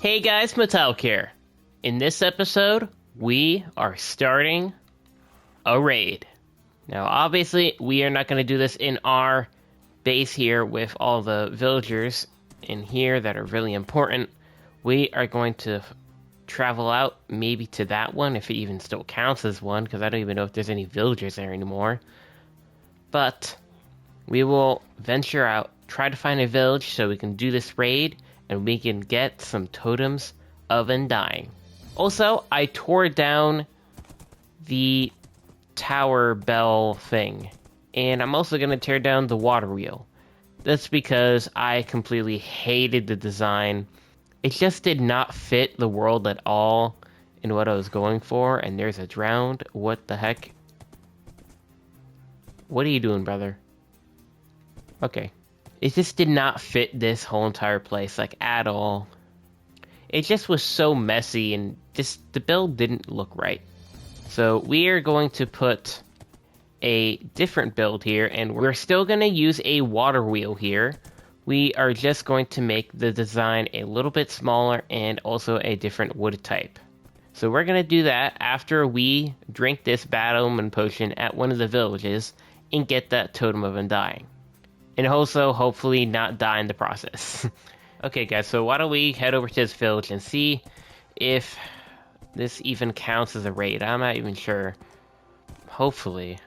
Hey guys, Metallic here. In this episode, we are starting a raid. Now, obviously, we are not going to do this in our base here with all the villagers in here that are really important. We are going to travel out maybe to that one, if it even still counts as one, because I don't even know if there's any villagers there anymore. But we will venture out, try to find a village so we can do this raid, and we can get some totems of undying. Also, I tore down the tower bell thing, and I'm also going to tear down the water wheel. That's because I completely hated the design. It just did not fit the world at all in what I was going for, and there's a drowned. What the heck? What are you doing, brother? Okay. It just did not fit this whole entire place, like, at all. It just was so messy, and just the build didn't look right. So we are going to put a different build here, and we're still going to use a water wheel here. We are just going to make the design a little bit smaller and also a different wood type. So we're going to do that after we drink this Bad Omen potion at one of the villages and get that Totem of Undying. And also, hopefully, not die in the process. Okay, guys, so why don't we head over to this village and see if this even counts as a raid. I'm not even sure. Hopefully,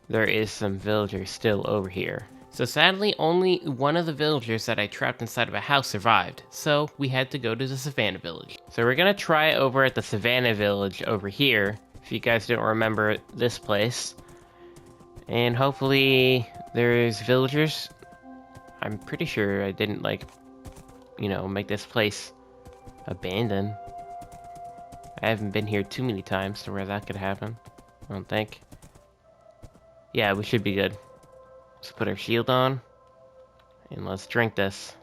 there is some villagers still over here. So sadly, only one of the villagers that I trapped inside of a house survived. So we had to go to the Savannah village. So we're going to try over at the Savannah village over here. If you guys don't remember this place. And hopefully there's villagers. I'm pretty sure I didn't, make this place abandoned. I haven't been here too many times to where that could happen. I don't think. Yeah, we should be good. Let's put our shield on. And let's drink this.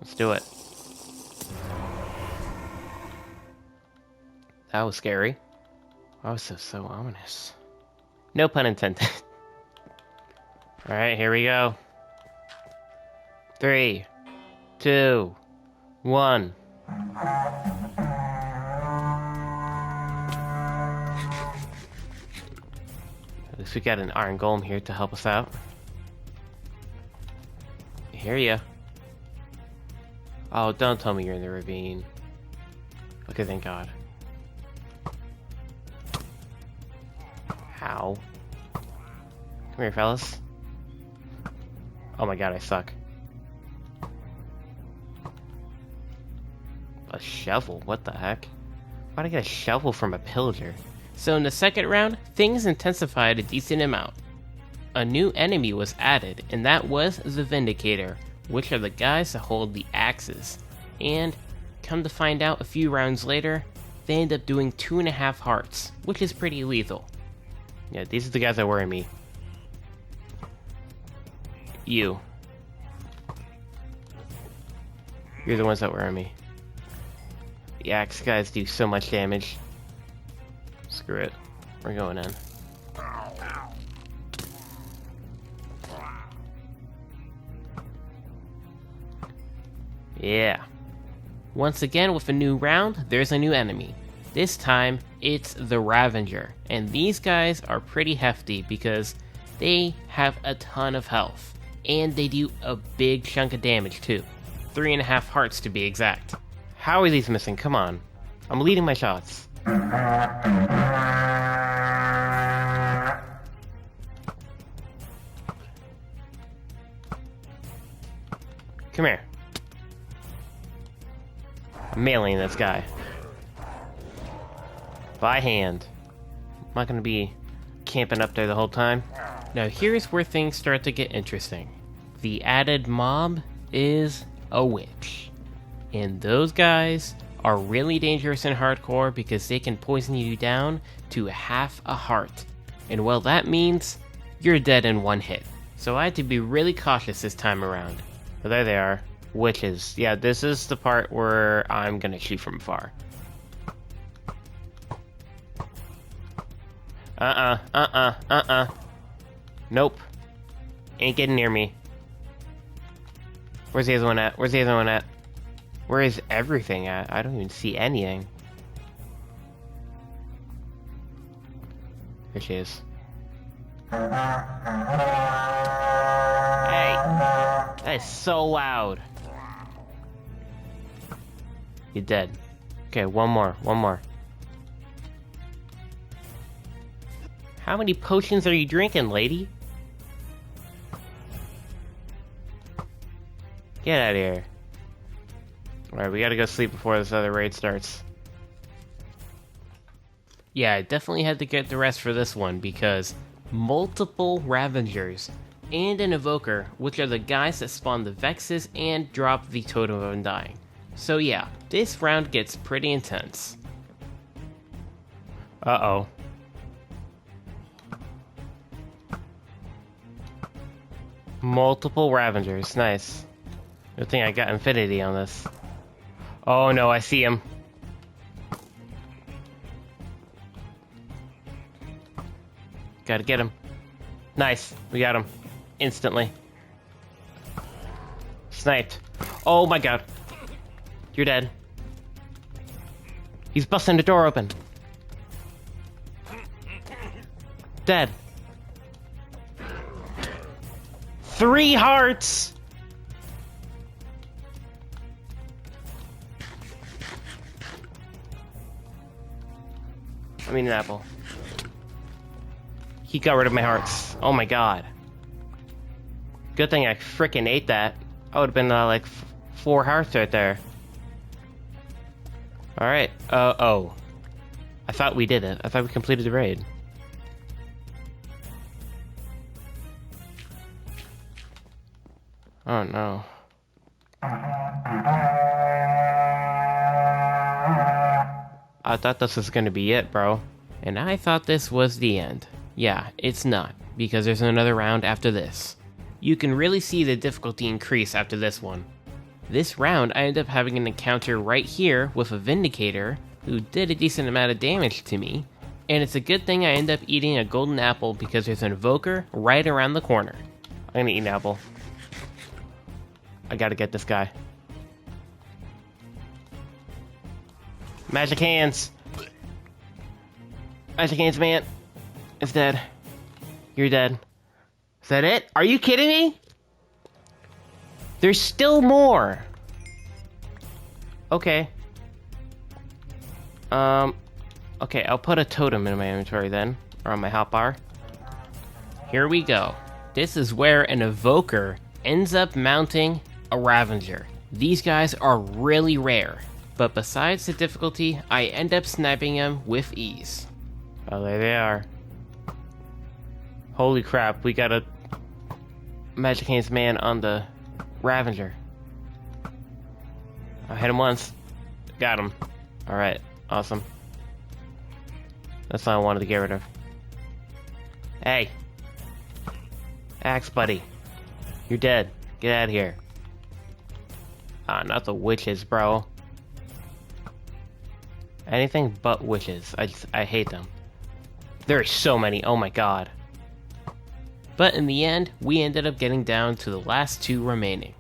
Let's do it. That was scary. That was so ominous. No pun intended. Alright, here we go. 3, 2, 1. At least we got an iron golem here to help us out. I hear ya. Oh, don't tell me you're in the ravine. Okay, thank God. How? Come here, fellas. Oh my God, I suck. A shovel? What the heck? Why'd I get a shovel from a pillager? So in the second round, things intensified a decent amount. A new enemy was added, and that was the Vindicator, which are the guys that hold the axes. And, come to find out a few rounds later, they end up doing 2.5 hearts, which is pretty lethal. Yeah, these are the guys that worry me. You. You're the ones that worry me. The axe guys do so much damage. Screw it. We're going in. Yeah. Once again with a new round, there's a new enemy. This time, it's the Ravager. And these guys are pretty hefty because they have a ton of health. And they do a big chunk of damage too. 3.5 hearts to be exact. How are these missing? Come on. I'm leading my shots. Come here. I'm mailing this guy. By hand. I'm not gonna be camping up there the whole time. Now here's where things start to get interesting. The added mob is a witch. And those guys are really dangerous in hardcore because they can poison you down to half a heart. And well, that means you're dead in one hit. So I had to be really cautious this time around. But there they are. Witches. Yeah, this is the part where I'm gonna shoot from far. Nope. Ain't getting near me. Where's the other one at? Where's Where is everything at? I don't even see anything. There she is. Hey! That is so loud. You're dead. Okay, one more. How many potions are you drinking, lady? Get out of here. Alright, we gotta go sleep before this other raid starts. Yeah, I definitely had to get the rest for this one because multiple Ravengers and an Evoker, which are the guys that spawn the Vexes and drop the Totem of Undying. So yeah, this round gets pretty intense. Uh-oh. Multiple Ravengers, nice. Good thing I got Infinity on this. Oh no, I see him. Gotta get him. Nice, we got him. Instantly. Sniped. Oh my god. You're dead. He's busting the door open. Dead. 3 hearts! I mean an apple. He got rid of my hearts. Oh my god. Good thing I frickin' ate that. I would've been like 4 hearts right there. Alright. Oh. I thought we did it. I thought we completed the raid. Oh no. I thought this was gonna be it, bro. And I thought this was the end. Yeah, it's not, because there's another round after this. You can really see the difficulty increase after this one. This round, I end up having an encounter right here with a Vindicator, who did a decent amount of damage to me, and it's a good thing I end up eating a golden apple because there's an Evoker right around the corner. I'm gonna eat an apple. I gotta get this guy. Magic hands! Magic hands, man. It's dead. You're dead. Is that it? Are you kidding me? There's still more. Okay. Okay, I'll put a totem in my inventory then, or on my hotbar. Here we go. This is where an Evoker ends up mounting a Ravenger. These guys are really rare, but besides the difficulty, I end up sniping them with ease. Oh, there they are. Holy crap, we got a Magic Hands man on the Ravenger. I hit him once. Got him. Alright, awesome. That's all I wanted to get rid of. Hey! Axe buddy. You're dead. Get out of here. Ah, not the witches, bro. Anything but witches. I hate them. There are so many, oh my god. But in the end, we ended up getting down to the last 2 remaining.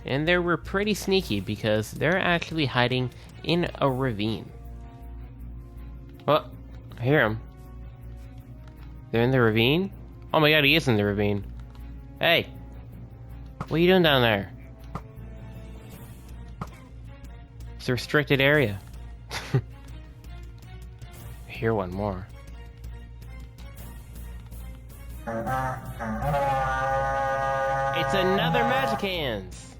And they were pretty sneaky because they're actually hiding in a ravine. Well, I hear them. They're in the ravine? Oh my god, he is in the ravine. Hey! What are you doing down there? It's a restricted area. I hear one more. It's another Magic Hands!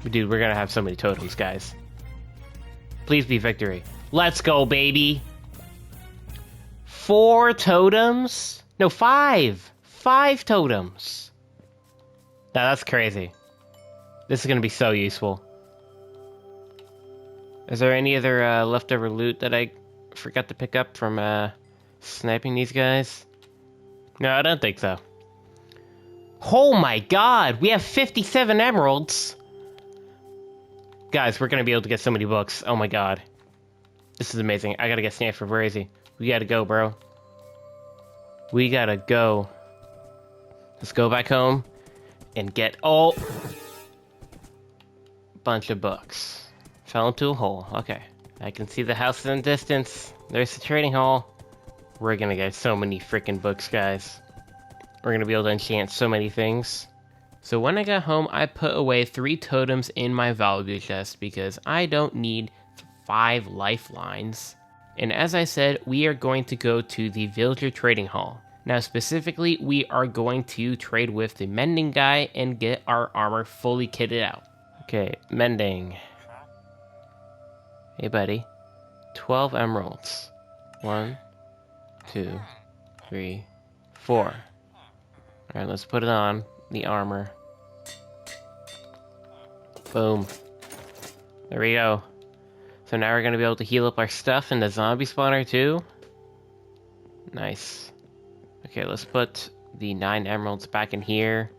Dude, we're gonna have so many totems, guys. Please be victory. Let's go, baby! 4 totems? No, 5! 5 totems! Now that's crazy. This is gonna be so useful. Is there any other leftover loot that I forgot to pick up from sniping these guys? No, I don't think so. Oh my god! We have 57 emeralds! Guys, we're gonna be able to get so many books. Oh my god. This is amazing. I gotta get Stanford. Where is he? We gotta go, bro. We gotta go. Let's go back home and get all... bunch of books. Fell into a hole. Okay. I can see the house in the distance. There's the trading hall. We're gonna get so many freaking books, guys. We're gonna be able to enchant so many things. So when I got home, I put away 3 totems in my value chest because I don't need 5 lifelines. And as I said, we are going to go to the villager trading hall. Now specifically, we are going to trade with the mending guy and get our armor fully kitted out. Okay, mending. Hey buddy. 12 emeralds. 1, 2, 3, 4. Alright, let's put it on. The armor. Boom. There we go. So now we're going to be able to heal up our stuff in the zombie spawner too. Nice. Okay, let's put the 9 emeralds back in here.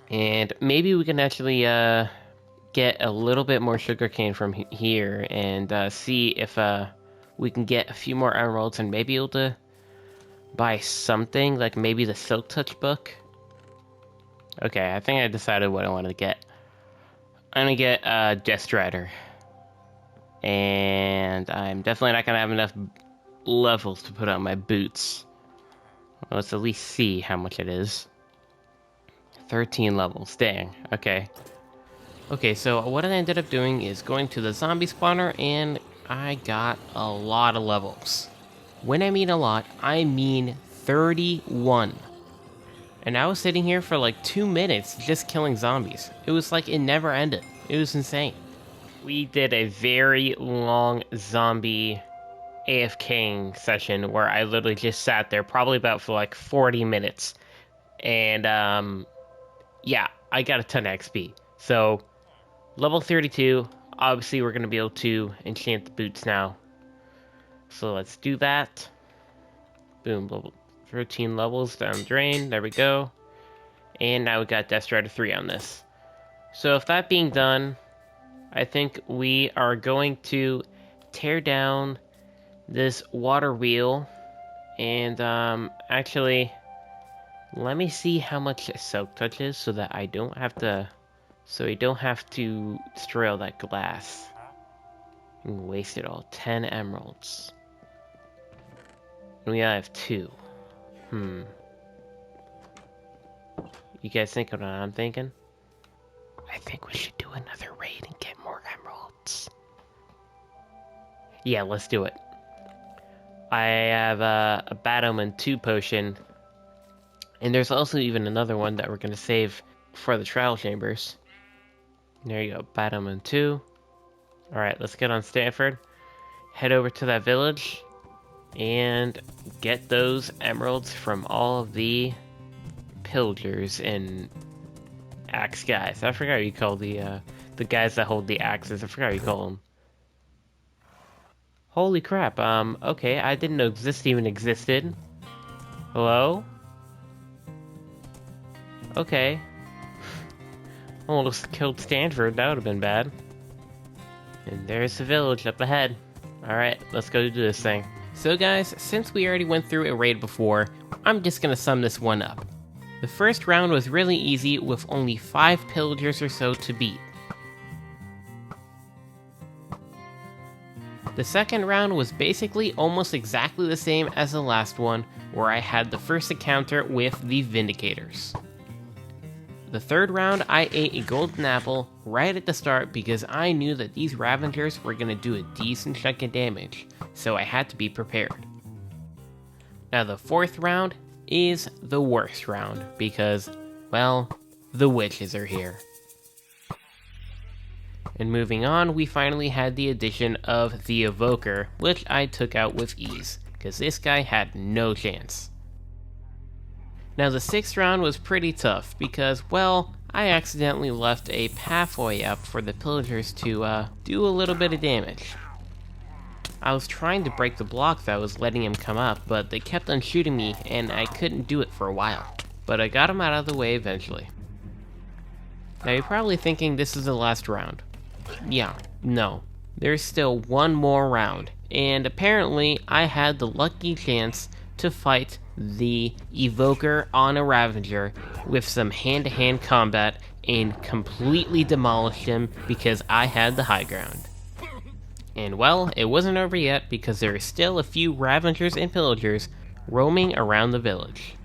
And maybe we can actually get a little bit more sugarcane from here and see if we can get a few more emeralds and maybe able to buy something, like maybe the Silk Touch book. Okay, I think I decided what I want to get. I'm gonna get Death Strider. And I'm definitely not gonna have enough levels to put on my boots. Let's at least see how much it is. 13 levels, dang, okay. Okay, so what I ended up doing is going to the zombie spawner and I got a lot of levels. When I mean a lot, I mean 31. And I was sitting here for like 2 minutes just killing zombies. It was like it never ended. It was insane. We did a very long zombie AFKing session where I literally just sat there probably about for like 40 minutes. And yeah, I got a ton of XP. So level 32, obviously we're going to be able to enchant the boots now. So let's do that. Boom, level 13 levels down the drain. There we go. And now we got Death Strider 3 on this. So if that being done, I think we are going to tear down this water wheel. And actually, let me see how much Silk Touch is so that I don't have to... So we don't have to destroy all that glass. And waste it all. 10 emeralds. We have 2. You guys think of what I'm thinking? I think we should do another raid and get more emeralds. Yeah, let's do it. I have a Bad Omen 2 potion. And there's also even another one that we're going to save for the trial chambers. There you go, Bad Omen 2. Alright, let's get on Stanford. Head over to that village. And get those emeralds from all of the pillagers and axe guys. I forgot what you call the guys that hold the axes. I forgot what you call them. Holy crap, okay, I didn't know this even existed. Hello? Okay. Almost killed Stanford, that would have been bad. And there's the village up ahead. Alright, let's go do this thing. So guys, since we already went through a raid before, I'm just gonna sum this one up. The first round was really easy with only 5 pillagers or so to beat. The second round was basically almost exactly the same as the last one, where I had the first encounter with the Vindicators. The third round, I ate a golden apple right at the start because I knew that these Ravengers were going to do a decent chunk of damage, so I had to be prepared. Now the fourth round is the worst round because, well, the witches are here. And moving on, we finally had the addition of the Evoker, which I took out with ease, because this guy had no chance. Now the sixth round was pretty tough, because, well, I accidentally left a pathway up for the pillagers to do a little bit of damage. I was trying to break the block that was letting him come up, but they kept on shooting me, and I couldn't do it for a while. But I got him out of the way eventually. Now you're probably thinking this is the last round. Yeah, no. There's still one more round, and apparently I had the lucky chance to fight the evoker on a Ravager with some hand-to-hand combat and completely demolished him because I had the high ground. And well, it wasn't over yet because there are still a few Ravagers and Pillagers roaming around the village.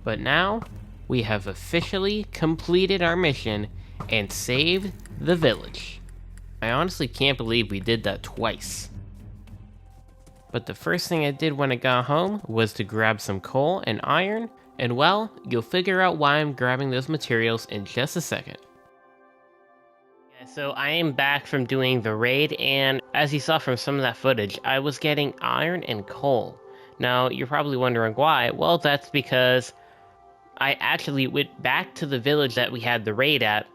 But now, we have officially completed our mission and saved the village. I honestly can't believe we did that twice. But the first thing I did when I got home was to grab some coal and iron, and well, you'll figure out why I'm grabbing those materials in just a second. So I am back from doing the raid, and as you saw from some of that footage, I was getting iron and coal. Now, you're probably wondering why. Well, that's because I actually went back to the village that we had the raid at.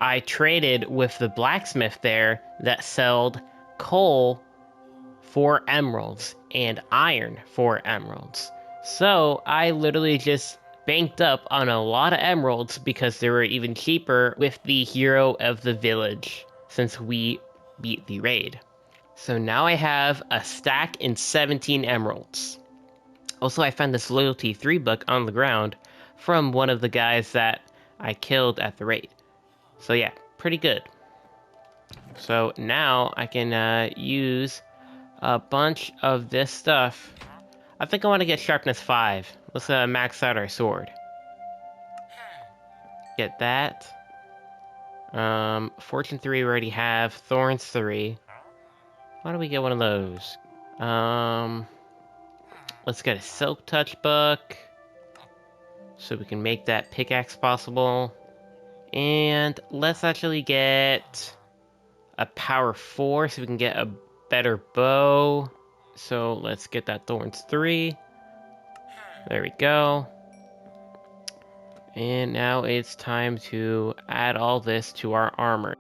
I traded with the blacksmith there that sold coal for emeralds and iron for emeralds. So I literally just banked up on a lot of emeralds because they were even cheaper with the hero of the village since we beat the raid. So now I have a stack and 17 emeralds. Also, I found this loyalty 3 book on the ground from one of the guys that I killed at the raid. So yeah, pretty good. So now I can use a bunch of this stuff. I think I want to get sharpness 5. Let's max out our sword. Get that. Fortune 3 we already have. Thorns 3. Why don't we get one of those? Let's get a Silk Touch book, so we can make that pickaxe possible. And let's actually get a power 4 so we can get a better bow. So let's get that Thorns 3. There we go. And now it's time to add all this to our armor.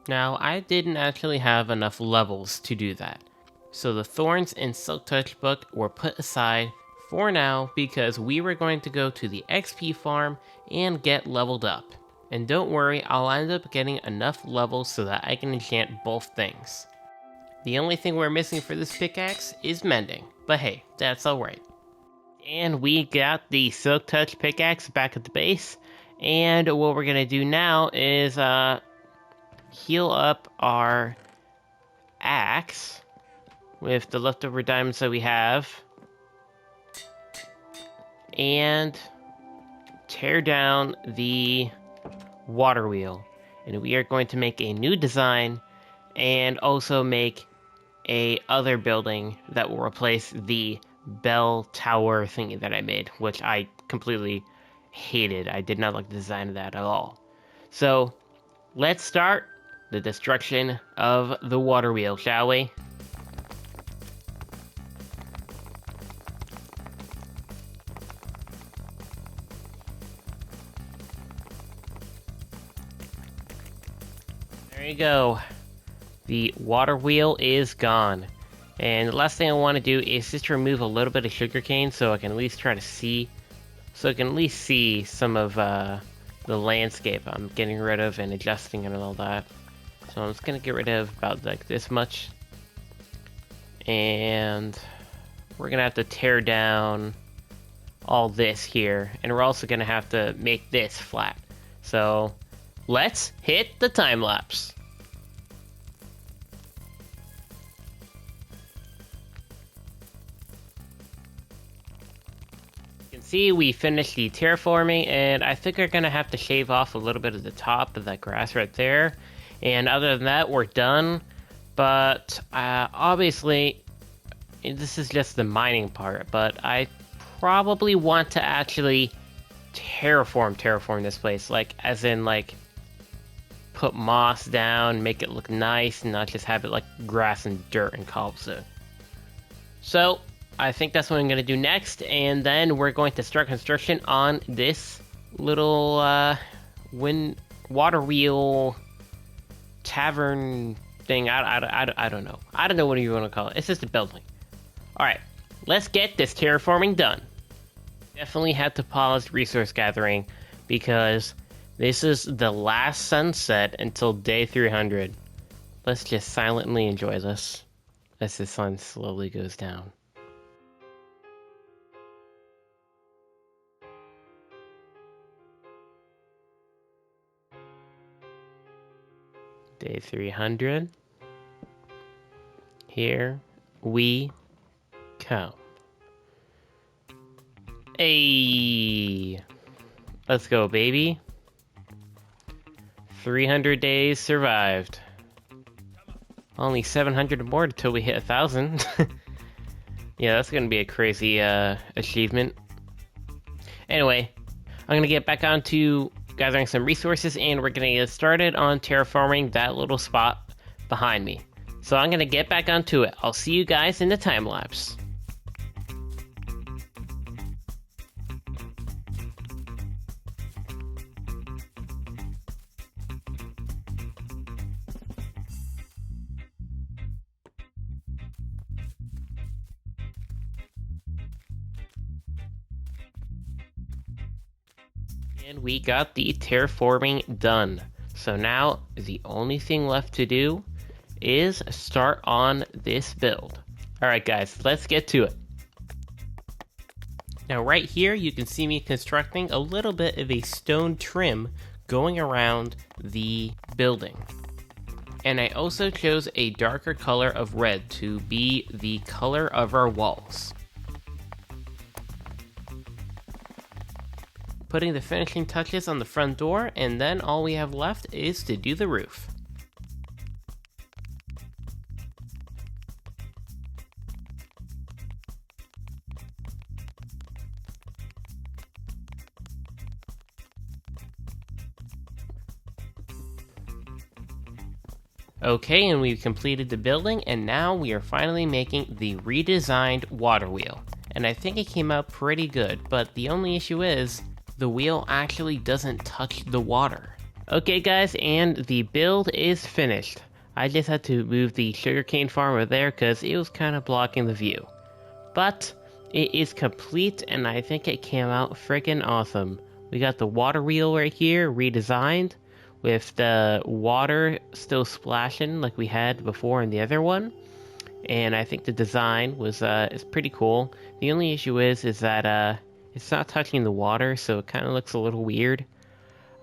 Now, I didn't actually have enough levels to do that. So the Thorns and Silk Touch book were put aside for now because we were going to go to the XP farm and get leveled up. And don't worry, I'll end up getting enough levels so that I can enchant both things. The only thing we're missing for this pickaxe is mending, but hey, that's alright. And we got the Silk Touch pickaxe back at the base, and what we're gonna do now is heal up our axe with the leftover diamonds that we have, and tear down the water wheel. And we are going to make a new design and also make a other building that will replace the bell tower thingy that I made, which I completely hated. I did not like the design of that at all. So let's start the destruction of the water wheel, shall we? There you go. The water wheel is gone. And the last thing I want to do is just remove a little bit of sugarcane so I can at least try to see, some of the landscape I'm getting rid of and adjusting and all that. So I'm just going to get rid of about like this much. And we're going to have to tear down all this here. And we're also going to have to make this flat. So let's hit the time lapse. See, we finished the terraforming, and I think we're gonna have to shave off a little bit of the top of that grass right there. And other than that, we're done. But obviously, this is just the mining part. But I probably want to actually terraform this place, like as in like put moss down, make it look nice, and not just have it like grass and dirt and cobblestone. So I think that's what I'm going to do next, and then we're going to start construction on this little water wheel tavern thing. I don't know. I don't know what you want to call it. It's just a building. Alright, let's get this terraforming done. Definitely had to pause resource gathering because this is the last sunset until day 300. Let's just silently enjoy this. as the sun slowly goes down. Day 300. Here we come. Hey! Let's go, baby. 300 days survived. Only 700 more until we hit 1,000. Yeah, that's gonna be a crazy achievement. Anyway, I'm gonna get back on to gathering some resources, and we're gonna get started on terraforming that little spot behind me. So I'm gonna get back onto it. I'll see you guys in the time lapse. And we got the terraforming done. So now the only thing left to do is start on this build. Alright guys, let's get to it. Now right here you can see me constructing a little bit of a stone trim going around the building. And I also chose a darker color of red to be the color of our walls. Putting the finishing touches on the front door, and then all we have left is to do the roof. Okay, and we've completed the building, and now we are finally making the redesigned water wheel. And I think it came out pretty good, but the only issue is the wheel actually doesn't touch the water. Okay guys, and the build is finished. I just had to move the sugarcane farm over there because it was kind of blocking the view. But it is complete, and I think it came out freaking awesome. We got the water wheel right here redesigned with the water still splashing like we had before in the other one. And I think the design was is pretty cool. The only issue is that it's not touching the water, so it kind of looks a little weird.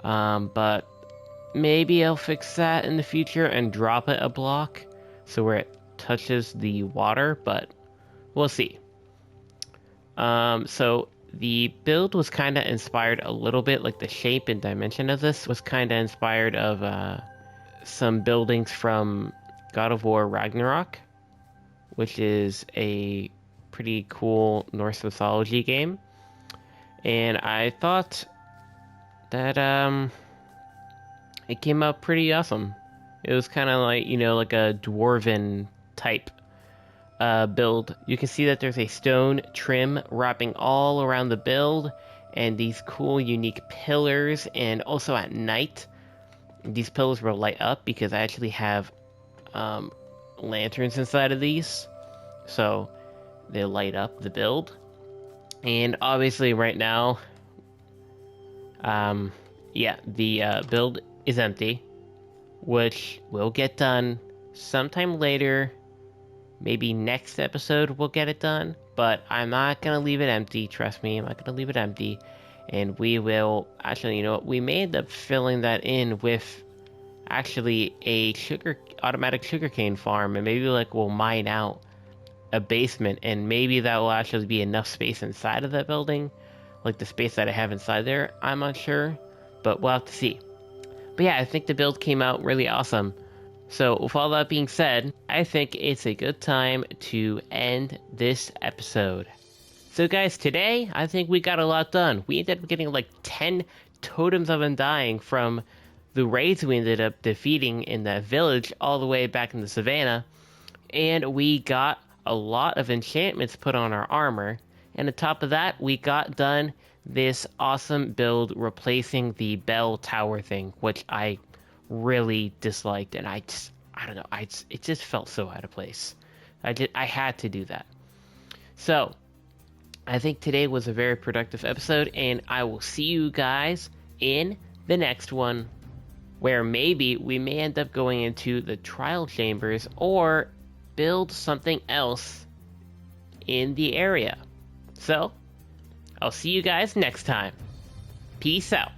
But maybe I'll fix that in the future and drop it a block so where it touches the water, but we'll see. So the build was kind of inspired a little bit, like the shape and dimension of this was kind of inspired of some buildings from God of War Ragnarok, which is a pretty cool Norse mythology game. And I thought that it came out pretty awesome. It was kind of like, you know, like a dwarven type build. You can see that there's a stone trim wrapping all around the build, and these cool unique pillars. And also at night, these pillars will light up because I actually have lanterns inside of these, so they light up the build. And obviously right now, yeah, the build is empty, which will get done sometime later. Maybe next episode we'll get it done, but I'm not going to leave it empty. Trust me, I'm not going to leave it empty. And we will, actually, you know what, we may end up filling that in with actually a automatic sugarcane farm, and maybe like we'll mine out a basement, and maybe that will actually be enough space inside of that building, like the space that I have inside there. I'm not sure, but we'll have to see. But yeah, I think the build came out really awesome. So with all that being said, I think it's a good time to end this episode. So guys, today I think we got a lot done. We ended up getting like 10 totems of undying from the raids we ended up defeating in that village all the way back in the savannah, and we got a lot of enchantments put on our armor. And on top of that, we got done this awesome build replacing the bell tower thing, which I really disliked, and I don't know, it just felt so out of place. I had to do that. So I think today was a very productive episode, and I will see you guys in the next one, where maybe we may end up going into the trial chambers, or build something else in the area. So, I'll see you guys next time. Peace out.